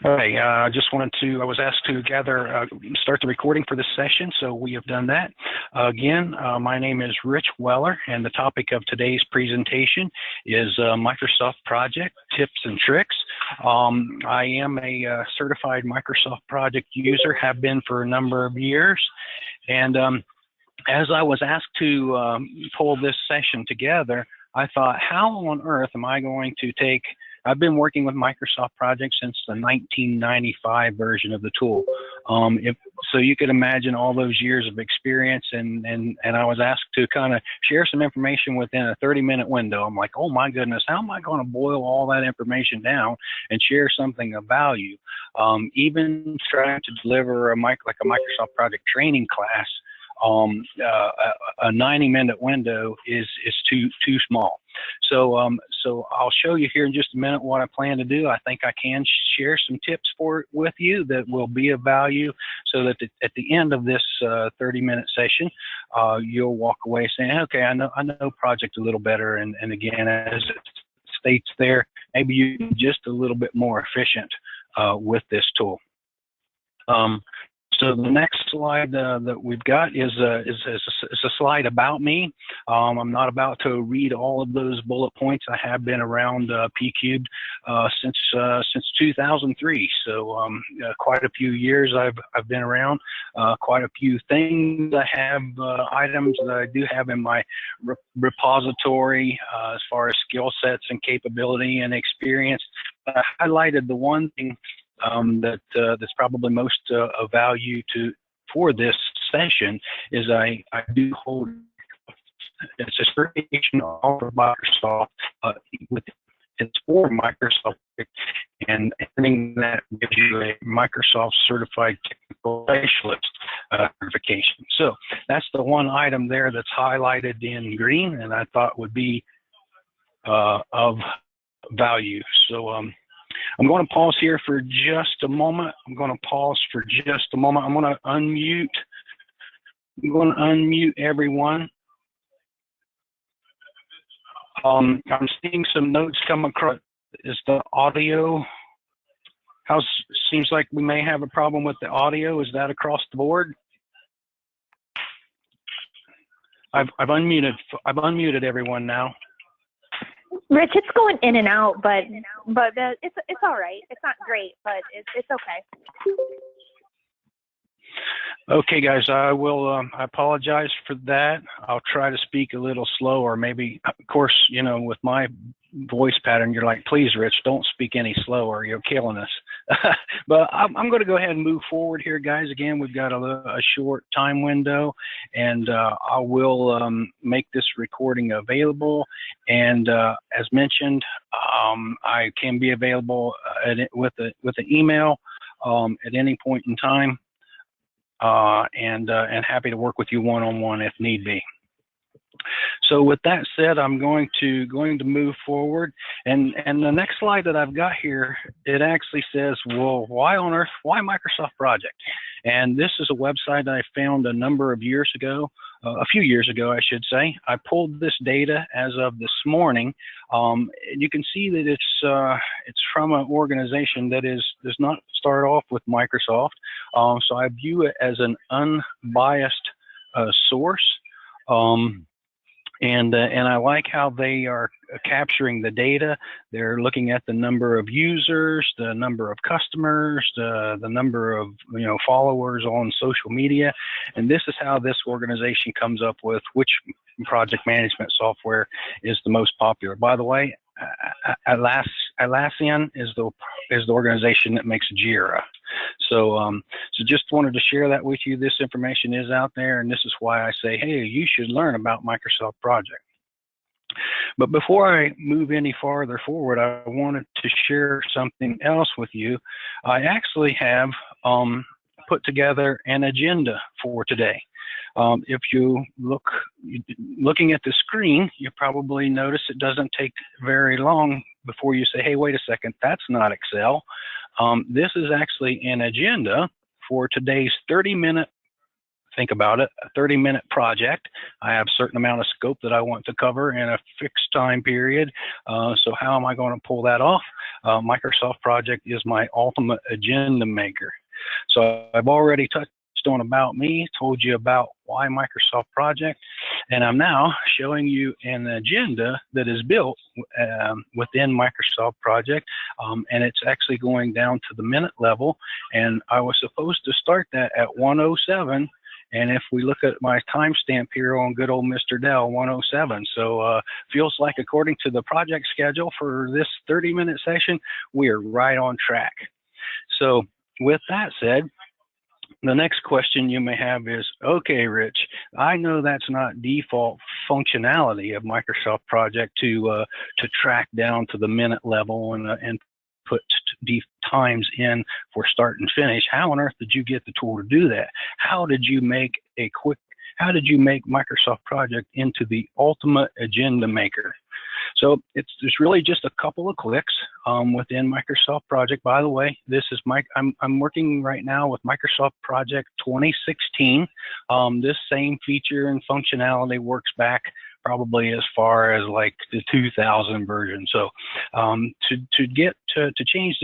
Okay, I just wanted to, I was asked to start the recording for this session, so we have done that. Again, my name is Rich Weller, and the topic of today's presentation is Microsoft Project Tips and Tricks. I am a certified Microsoft Project user, have been for a number of years, and as I was asked to pull this session together, I thought, how on earth am I going to take, I've been working with Microsoft Project since the 1995 version of the tool. So you could imagine all those years of experience, and I was asked to kind of share some information within a 30-minute window. I'm like, oh my goodness, how am I going to boil all that information down and share something of value? Even trying to deliver like a Microsoft Project training class, a 90-minute window is too small. So I'll show you here in just a minute what I plan to do. I think I can share some tips with you that will be of value, so that at the end of this 30-minute session, you'll walk away saying, okay, I know Project a little better, and again, as it states there, maybe you're just a little bit more efficient with this tool. So the next slide that we've got is a slide about me. I'm not about to read all of those bullet points. I have been around P-Cubed since 2003, so quite a few years I've been around. Quite a few things I have, items that I do have in my repository as far as skill sets and capability and experience. I highlighted the one thing that's probably most of value for this session is I do hold, it's a certification offered by Microsoft, it's for Microsoft, and earning that gives you a Microsoft Certified Technical Specialist certification. So that's the one item there that's highlighted in green, and I thought would be of value. So I'm going to pause here for just a moment. I'm going to unmute everyone. I'm seeing some notes come across. Is the audio, seems like we may have a problem with the audio. Is that across the board? I've unmuted everyone now. Rich, it's going in and out, but it's all right. It's not great, but it's okay. Okay, guys, I apologize for that. I'll try to speak a little slower. Maybe, of course, you know, with my voice pattern, you're like, please, Rich, don't speak any slower. You're killing us. But I'm going to go ahead and move forward here, guys. Again, we've got a short time window, and I will make this recording available. And as mentioned, I can be available with an email at any point in time. And happy to work with you one-on-one if need be. So with that said, I'm going to move forward, and the next slide that I've got here, it actually says, well, why on earth, why Microsoft Project? And this is a website that I found a number of years ago, a few years ago, I should say. I pulled this data as of this morning. You can see that it's from an organization that does not start off with Microsoft. So I view it as an unbiased source. And I like how they are capturing the data. They're looking at the number of users, the number of customers, the number of followers on social media, and this is how this organization comes up with which project management software is the most popular. By the way, Atlassian is the organization that makes Jira. So just wanted to share that with you. This information is out there, and this is why I say, hey, you should learn about Microsoft Project. But before I move any farther forward, I wanted to share something else with you. I actually have put together an agenda for today. If you looking at the screen, you probably notice it doesn't take very long before you say, hey, wait a second, that's not Excel. This is actually an agenda for today's 30-minute think about it, a 30-minute project. I have a certain amount of scope that I want to cover in a fixed time period. So how am I going to pull that off? Microsoft Project is my ultimate agenda maker. So I've already touched on about me, told you about why Microsoft Project, and I'm now showing you an agenda that is built within Microsoft Project, and it's actually going down to the minute level, and I was supposed to start that at 1:07, and if we look at my timestamp here on good old Mr. Dell, 1:07, so feels like according to the project schedule for this 30-minute session, we are right on track. So with that said, the next question you may have is, okay, Rich, I know that's not default functionality of Microsoft Project to track down to the minute level and put times in for start and finish. How on earth did you get the tool to do that? How did you make Microsoft Project into the ultimate agenda maker? So it's really just a couple of clicks within Microsoft Project. By the way, this is I'm working right now with Microsoft Project 2016. This same feature and functionality works back probably as far as like the 2000 version. So to change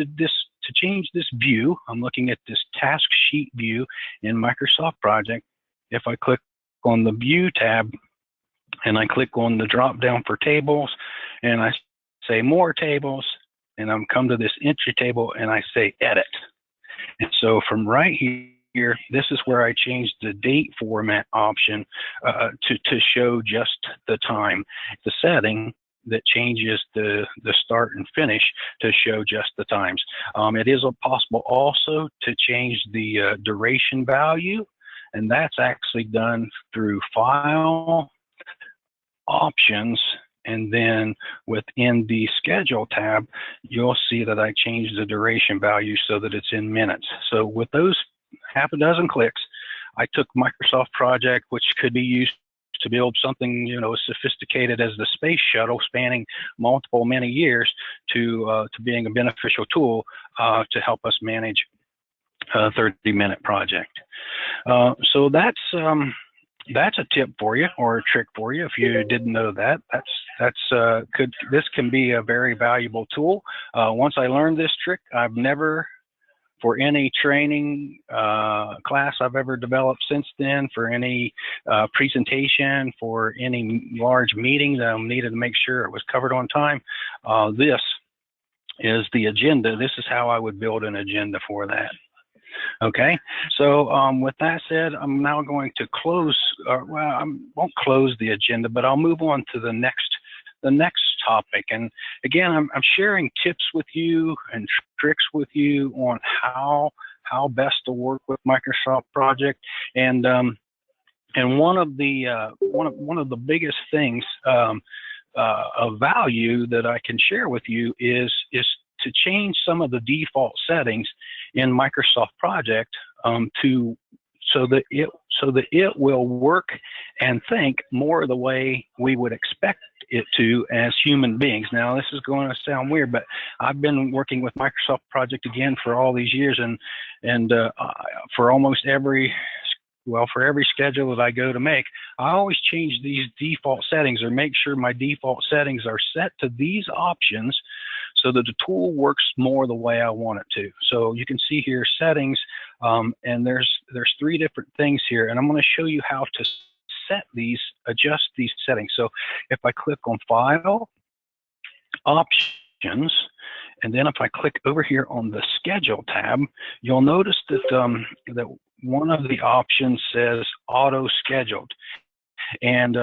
this view, I'm looking at this task sheet view in Microsoft Project. If I click on the View tab, and I click on the drop down for tables, and I say more tables, and I'm come to this entry table, and I say edit. And so from right here, this is where I changed the date format option to show just the time. The setting that changes the start and finish to show just the times. It is possible also to change the duration value, and that's actually done through File, Options, and then within the Schedule tab, you'll see that I changed the duration value so that it's in minutes. So with those half a dozen clicks, I took Microsoft Project, which could be used to build something, you know, as sophisticated as the space shuttle spanning many years, to being a beneficial tool to help us manage a 30-minute project. So that's a tip for you, or a trick for you if you didn't know that. This can be a very valuable tool. Once I learned this trick, I've never, for any training class I've ever developed since then, for any presentation, for any large meeting that I needed to make sure it was covered on time, this is the agenda. This is how I would build an agenda for that. Okay, so with that said, I'm now going to close, well, I won't close the agenda, but I'll move on to the next topic. And again, I'm sharing tips with you and tricks with you on how best to work with Microsoft Project. And one of the biggest things of value that I can share with you is to change some of the default settings in Microsoft Project so that it will work and think more the way we would expect it to as human beings. Now, this is going to sound weird, but I've been working with Microsoft Project again for all these years, and for almost every schedule that I go to make, I always change these default settings, or make sure my default settings are set to these options so that the tool works more the way I want it to. So you can see here settings, and there's 3 different things here, and I'm going to show you how to adjust these settings. So if I click on File, Options, and then if I click over here on the Schedule tab, you'll notice that that one of the options says Auto Scheduled. And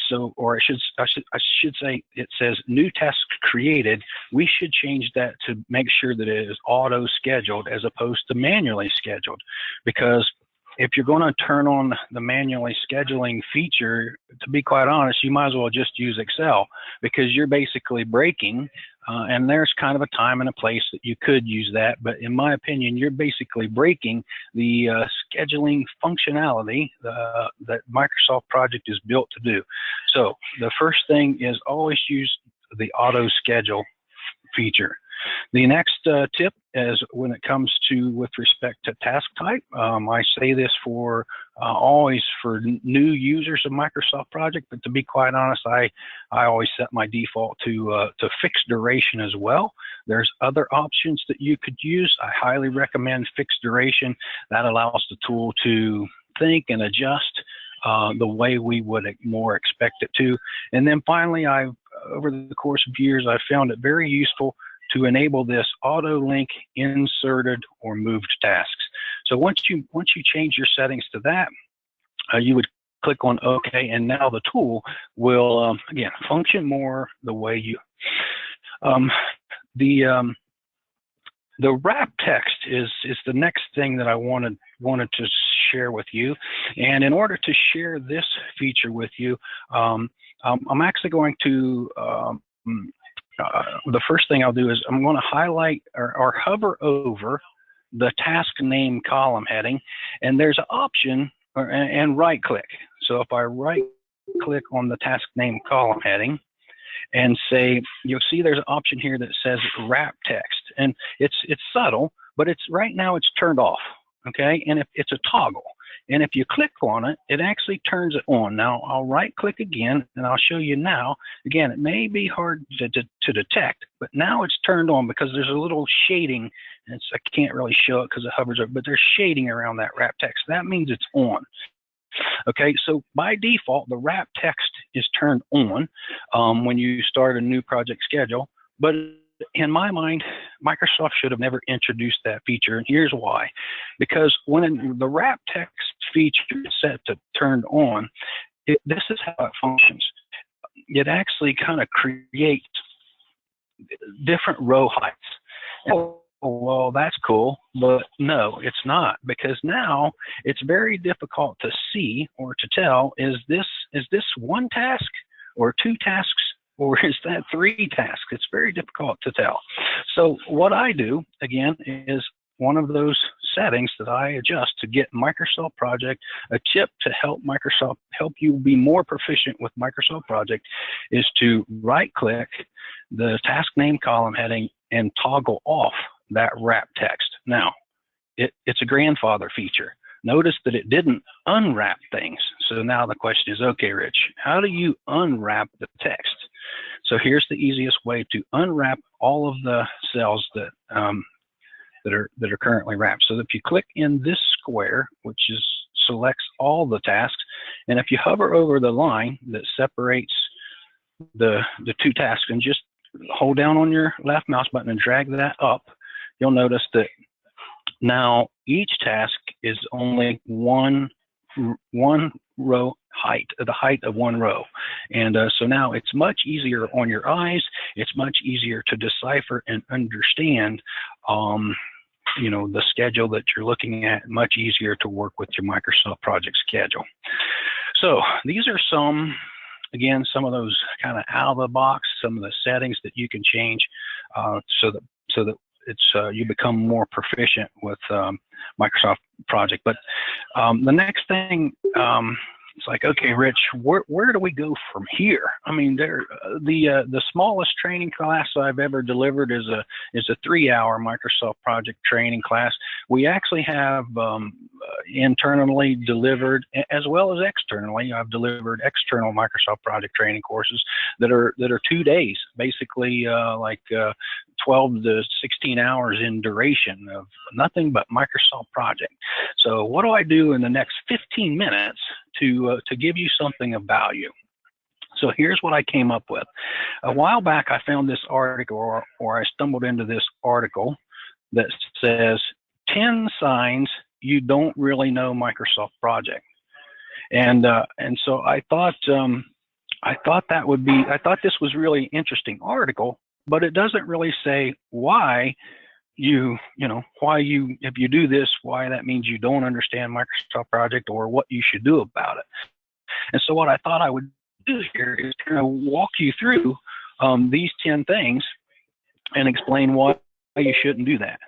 so, or I should say, it says new task created. We should change that to make sure that it is auto scheduled as opposed to manually scheduled, because if you're going to turn on the manually scheduling feature, to be quite honest, you might as well just use Excel, because you're basically breaking, and there's kind of a time and a place that you could use that. But in my opinion, you're basically breaking the scheduling functionality that Microsoft Project is built to do. So the first thing is always use the auto schedule feature. The next tip is when it comes to with respect to task type. I say this for always for new users of Microsoft Project, but to be quite honest, I always set my default to fixed duration as well. There's other options that you could use. I highly recommend fixed duration. That allows the tool to think and adjust the way we would more expect it to. And then finally, over the course of years, I've found it very useful to enable this auto link inserted or moved tasks. So once you change your settings to that, you would click on OK, and now the tool will again function more the way you. The wrap text is the next thing that I wanted to share with you, and in order to share this feature with you, I'm actually going to the first thing I'll do is I'm going to highlight or hover over the task name column heading, and there's an option and right click. So if I right click on the task name column heading and say, you'll see there's an option here that says wrap text, and it's subtle, but right now it's turned off. Okay, and if it's a toggle, and if you click on it, it actually turns it on. Now I'll right click again, and I'll show you now. Again, it may be hard to detect, but now it's turned on because there's a little shading. I can't really show it because it hovers over, but there's shading around that wrap text. That means it's on. Okay, so by default, the wrap text is turned on when you start a new project schedule, but in my mind, Microsoft should have never introduced that feature, and here's why. Because when the wrap text feature is set to turned on, this is how it functions. It actually kind of creates different row heights. Oh, well, that's cool, but no, it's not, because now it's very difficult to see or to tell, is this one task or two tasks, or is that three tasks? It's very difficult to tell. So what I do, again, is one of those settings that I adjust to get Microsoft Project, a tip to help you be more proficient with Microsoft Project, is to right-click the task name column heading and toggle off that wrap text. Now, it's a grandfather feature. Notice that it didn't unwrap things. So now the question is, okay, Rich, how do you unwrap the text? So here's the easiest way to unwrap all of the cells that are currently wrapped. So if you click in this square, which selects all the tasks, and if you hover over the line that separates the two tasks and just hold down on your left mouse button and drag that up, you'll notice that now each task is only one row height, the height of one row. And so now it's much easier on your eyes. It's much easier to decipher and understand the schedule that you're looking at, much easier to work with your Microsoft Project schedule. So these are some of those kind of out of the box, some of the settings that you can change so that it's you become more proficient with Microsoft Project. But the next thing, it's like, okay, Rich, where do we go from here? I mean, the smallest training class I've ever delivered is a 3-hour Microsoft Project training class. We actually have internally delivered, as well as externally. I've delivered external Microsoft Project training courses that are 2 days, basically 12 to 16 hours in duration of nothing but Microsoft Project. So what do I do in the next 15 minutes to give you something of value? So here's what I came up with. A while back, I found this article, or I stumbled into this article that says 10 signs you don't really know Microsoft Project. And so I thought this was really interesting article, but it doesn't really say why if you do this, why that means you don't understand Microsoft Project or what you should do about it. And so what I thought I would do here is kind of walk you through these 10 things and explain why you shouldn't do that.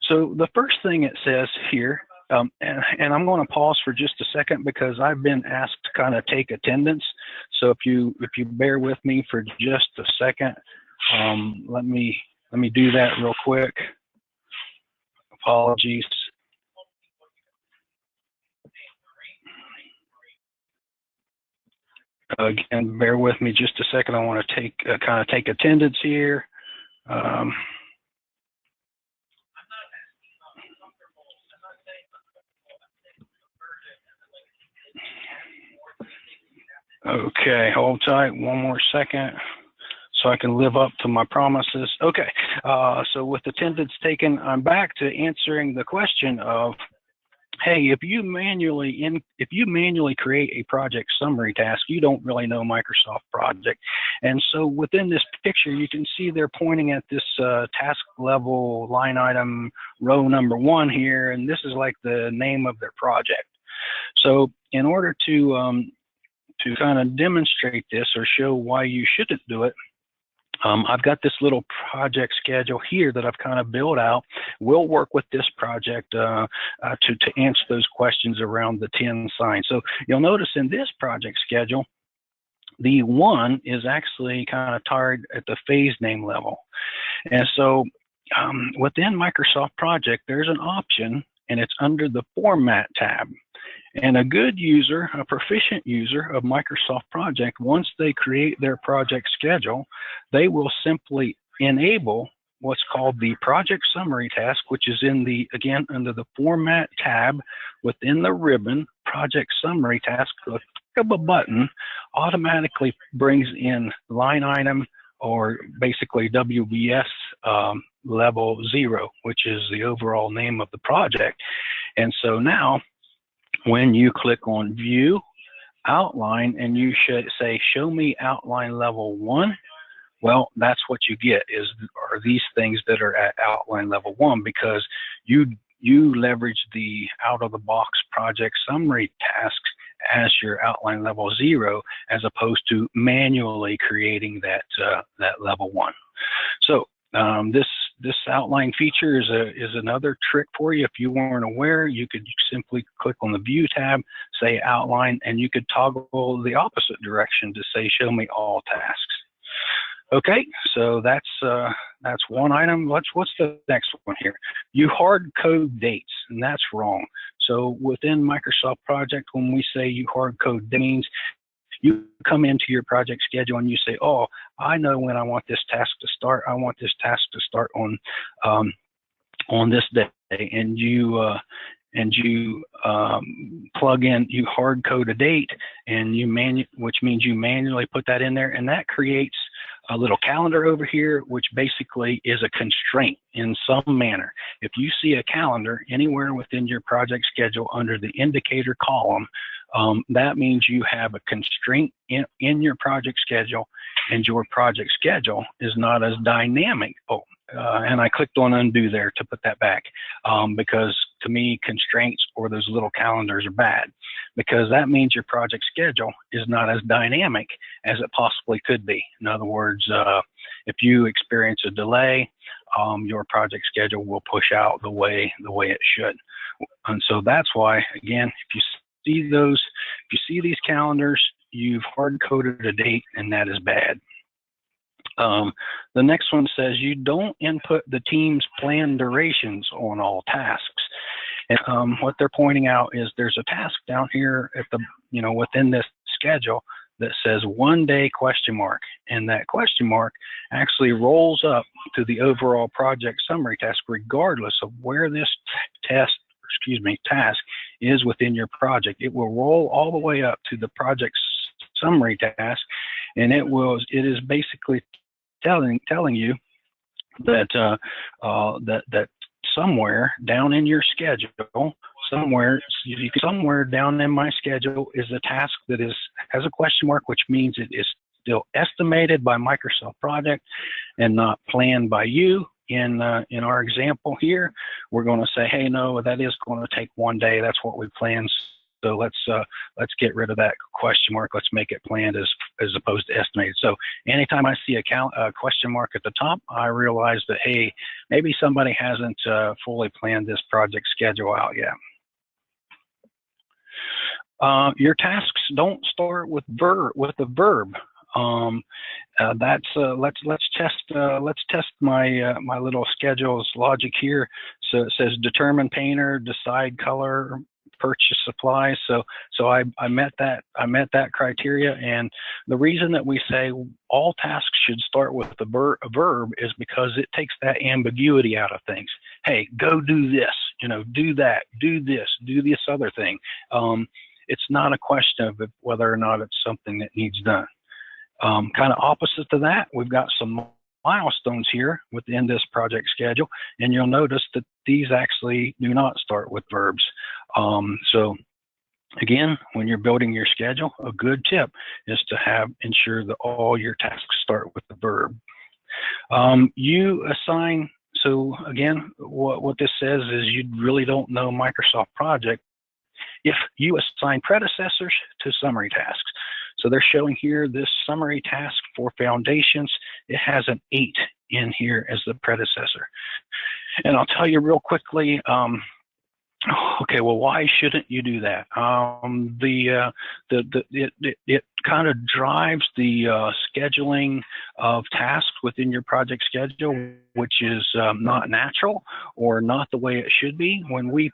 So the first thing it says here, and I'm going to pause for just a second because I've been asked to kind of take attendance. So if you bear with me for just a second, let me let me do that real quick. Apologies. Again, bear with me just a second. I want to take kind of take attendance here. Okay, hold tight one more second so I can live up to my promises. Okay, so with attendance taken, I'm back to answering the question of, hey, if you manually create a project summary task, you don't really know Microsoft Project. And so within this picture, you can see they're pointing at this task level line item row number 1 here, and this is like the name of their project. So in order to kind of demonstrate this or show why you shouldn't do it, I've got this little project schedule here that I've kind of built out. We'll work with this project to answer those questions around the 10 signs. So you'll notice in this project schedule, the 1 is actually kind of tied at the phase name level. And so within Microsoft Project, there's an option, and it's under the Format tab. And a good user, a proficient user of Microsoft Project, once they create their project schedule, they will simply enable what's called the project summary task, which is in the, again, under the Format tab within the ribbon. Project summary task, the click of a button automatically brings in line item, or basically WBS level 0, which is the overall name of the project. And so now, when you click on View, Outline, and you should say, show me outline level 1, well, that's what you get are these things that are at outline level 1, because you leverage the out-of-the-box project summary tasks as your outline level 0, as opposed to manually creating that level 1. So this outline feature is another trick for you. If you weren't aware, you could simply click on the View tab, say Outline, and you could toggle the opposite direction to say Show me all tasks. Okay, so that's one item. What's the next one here? You hard code dates, and that's wrong. So within Microsoft Project, when we say you hard code dates, you come into your project schedule and you say, oh, I know when I want this task to start. I want this task to start on this day, and you plug in, you hard code a date, and which means you manually put that in there, and that creates a little calendar over here, which basically is a constraint in some manner. If you see a calendar anywhere within your project schedule under the indicator column, that means you have a constraint in your project schedule, and your project schedule is not as dynamic. And I clicked on undo there to put that back, because to me, constraints or those little calendars are bad, because that means your project schedule is not as dynamic as it possibly could be. In other words, if you experience a delay, your project schedule will push out the way it should. And so that's why, again, if you see these calendars, you've hard coded a date, and that is bad. The next one says you don't input the team's planned durations on all tasks. And what they're pointing out is there's a task down here at the, within this schedule that says 1 day ? And that question mark actually rolls up to the overall project summary task, regardless of where this task is within your project. It will roll all the way up to the project summary task, and it is basically telling you that that somewhere down in your schedule, somewhere down in my schedule is a task that has a question mark, which means it is still estimated by Microsoft Project and not planned by you. In our example here, we're going to say, hey, no, that is going to take 1 day. That's what we planned. So let's get rid of that question mark. Let's make it planned as opposed to estimated. So anytime I see a question mark at the top, I realize that, hey, maybe somebody hasn't fully planned this project schedule out yet. Your tasks don't start with a verb. let's test my my little schedule's logic here. So it says determine painter, decide color, purchase supplies. So I met that criteria, and the reason that we say all tasks should start with a verb is because it takes that ambiguity out of things. Hey, go do this, do that, do this other thing. It's not a question of whether or not it's something that needs done. Kind of opposite to that, we've got some milestones here within this project schedule, and you'll notice that these actually do not start with verbs. So again, when you're building your schedule, a good tip is to ensure that all your tasks start with the verb. You assign, so again, what this says is you really don't know Microsoft Project if you assign predecessors to summary tasks. So they're showing here this summary task for foundations. It has an 8 in here as the predecessor. And I'll tell you real quickly, okay, well, why shouldn't you do that? It kind of drives the scheduling of tasks within your project schedule, which is not natural or not the way it should be. When we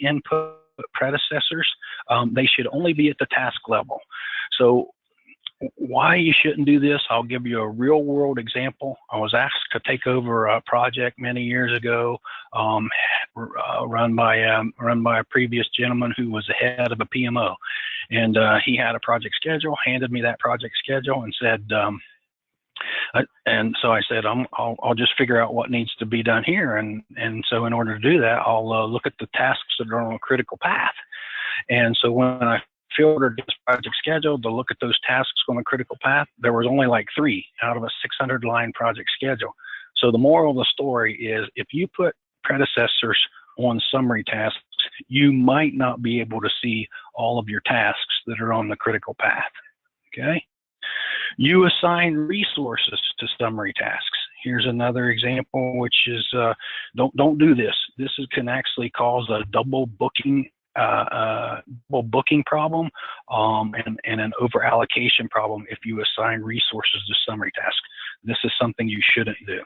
input predecessors, they should only be at the task level. So why you shouldn't do this, I'll give you a real world example. I was asked to take over a project many years ago, run by a previous gentleman who was the head of a PMO, and he had a project schedule, handed me that project schedule, and said, and so I said, I'll just figure out what needs to be done here, and so in order to do that, I'll look at the tasks that are on a critical path. And so when I filtered this project schedule to look at those tasks on the critical path, there was only like 3 out of a 600-line project schedule. So the moral of the story is, if you put predecessors on summary tasks, you might not be able to see all of your tasks that are on the critical path. Okay. You assign resources to summary tasks. Here's another example, which is don't do this. This can actually cause a double booking problem and an over allocation problem if you assign resources to summary tasks. This is something you shouldn't do.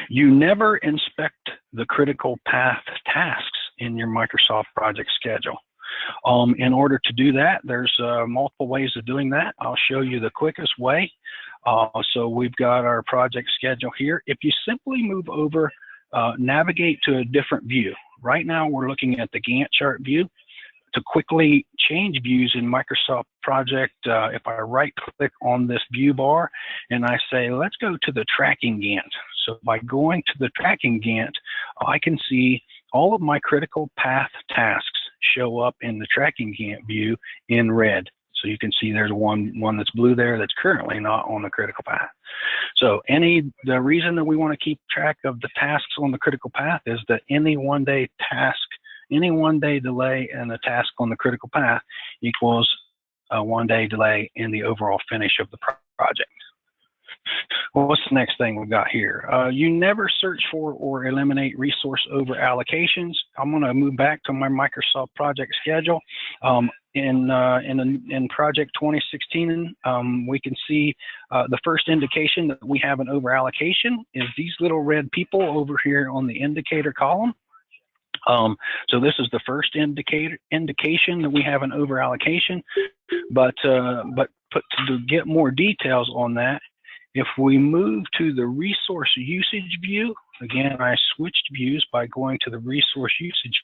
You never inspect the critical path tasks in your Microsoft project schedule. In order to do that, there's multiple ways of doing that. I'll show you the quickest way. So we've got our project schedule here. If you simply move over, navigate to a different view. Right now we're looking at the Gantt chart view. To quickly change views in Microsoft Project, if I right click on this view bar and I say, let's go to the tracking Gantt. So by going to the tracking Gantt, I can see all of my critical path tasks show up in the tracking Gantt view in red. So you can see there's one that's blue there that's currently not on the critical path. So the reason that we want to keep track of the tasks on the critical path is that any one-day task, any one-day delay in the task on the critical path equals a one-day delay in the overall finish of the project. Well, what's the next thing we've got here? You never search for or eliminate resource over allocations. I'm going to move back to my Microsoft project schedule. In project 2016, we can see the first indication that we have an over allocation is these little red people over here on the indicator column. So this is the first indication that we have an over allocation, but to get more details on that, if we move to the resource usage view, again, I switched views by going to the resource usage.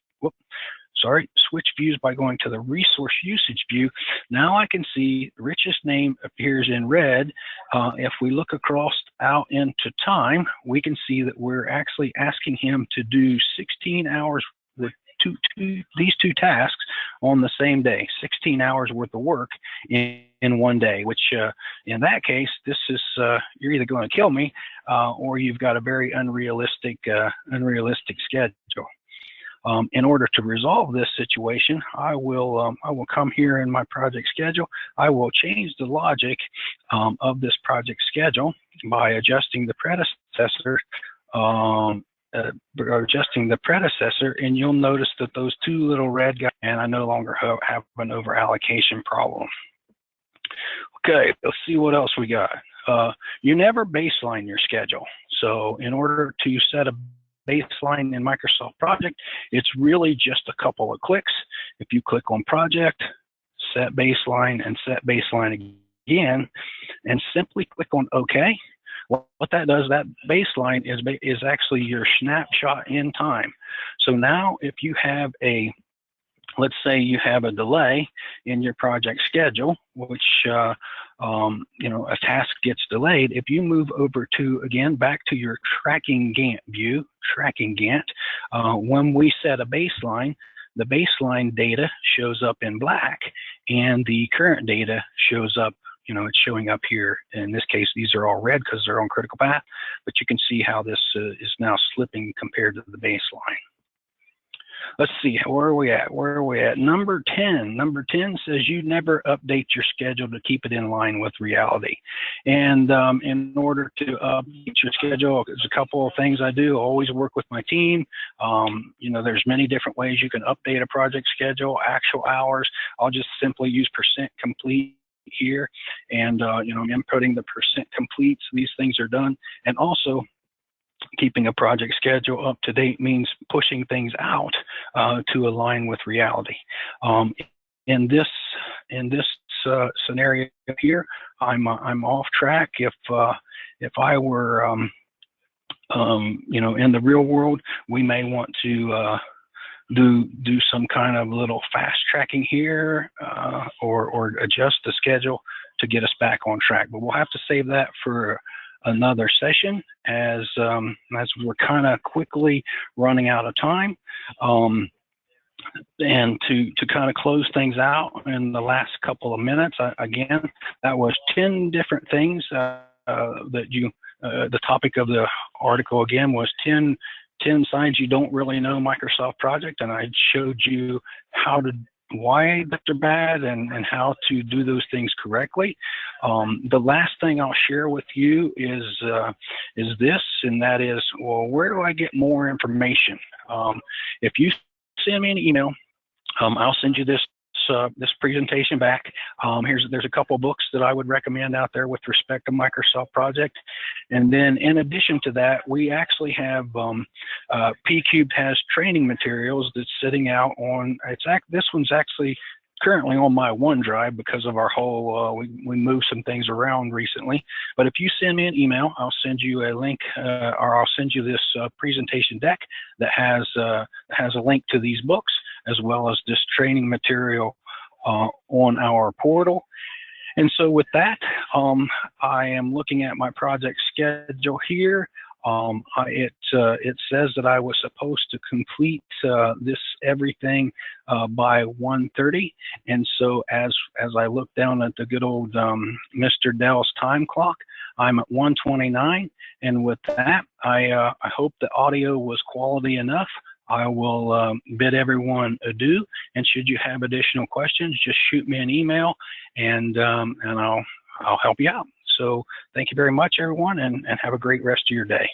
Switch views by going to the resource usage view. Now I can see Rich's name appears in red. If we look across out into time, we can see that we're actually asking him to do 16 hours with these two tasks on the same day, 16 hours worth of work in one day, which in that case, this is, you're either going to kill me or you've got a very unrealistic schedule. In order to resolve this situation, I will come here in my project schedule. I will change the logic of this project schedule by adjusting the predecessor, and you'll notice that those two little red guys, and I no longer have an over allocation problem. Okay, let's see what else we got. you never baseline your schedule. So in order to set a baseline in Microsoft Project, it's really just a couple of clicks. If you click on Project, set baseline, and set baseline again, and simply click on OK, what that does, that baseline is actually your snapshot in time. So now if you have let's say you have a delay in your project schedule, which a task gets delayed. If you move over to, again, back to your tracking Gantt view, when we set a baseline, the baseline data shows up in black, and the current data shows up, it's showing up here. In this case, these are all red because they're on critical path, but you can see how this is now slipping compared to the baseline. Let's see, where are we at? Number 10. Number 10 says you never update your schedule to keep it in line with reality. And in order to update your schedule, there's a couple of things I do. I always work with my team. There's many different ways you can update a project schedule, actual hours. I'll just simply use percent complete here. And, I'm inputting the percent complete, so these things are done. And also, keeping a project schedule up to date means pushing things out to align with reality. In this scenario here, I'm off track. If I were in the real world, we may want to do some kind of little fast tracking here or adjust the schedule to get us back on track. But we'll have to save that for another session as we're kind of quickly running out of time. And to kind of close things out in the last couple of minutes, again, that was 10 different things the topic of the article again was 10 signs you don't really know Microsoft Project, and I showed you why they're bad and how to do those things correctly. The last thing I'll share with you is this, and that is, well, where do I get more information? If you send me an email, I'll send you this presentation back. There's a couple books that I would recommend out there with respect to Microsoft Project. And then in addition to that, we actually have P-Cubed has training materials that's sitting out on, this one's actually currently on my OneDrive because of our whole, we moved some things around recently. But if you send me an email, I'll send you a link, or I'll send you this presentation deck that has a link to these books, as well as this training material on our portal. And so with that, I am looking at my project schedule here. It says that I was supposed to complete everything by 1:30, and so as I look down at the good old Mr. Dell's time clock, I'm at 1:29, and with that, I hope the audio was quality enough. I will bid everyone adieu, and should you have additional questions, just shoot me an email, and I'll help you out. So thank you very much, everyone, and have a great rest of your day.